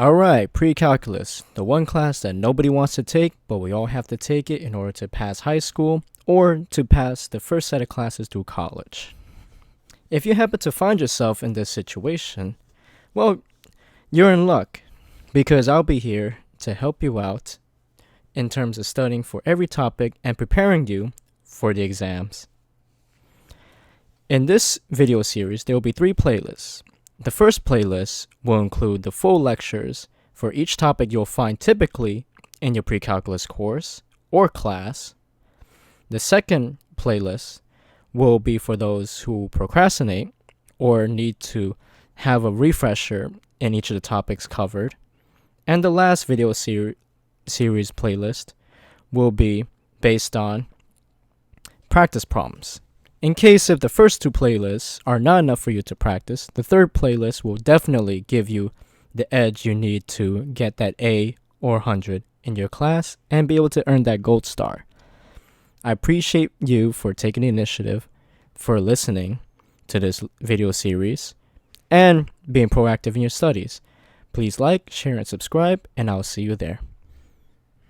Alright, Precalculus, the one class that nobody wants to take, but we all have to take it in order to pass high school or to pass the first set of classes through college. If you happen to find yourself in this situation, well, you're in luck, because I'll be here to help you out in terms of studying for every topic and preparing you for the exams. In this video series, there will be 3 playlists. The first playlist will include the full lectures for each topic you'll find typically in your pre-calculus course or class. The second playlist will be for those who procrastinate or need to have a refresher in each of the topics covered. And the last video series playlist will be based on practice problems. In case if the first 2 playlists are not enough for you to practice, the third playlist will definitely give you the edge you need to get that A or 100 in your class and be able to earn that gold star. I appreciate you for taking the initiative, for listening to this video series, and being proactive in your studies. Please like, share, and subscribe, and I'll see you there.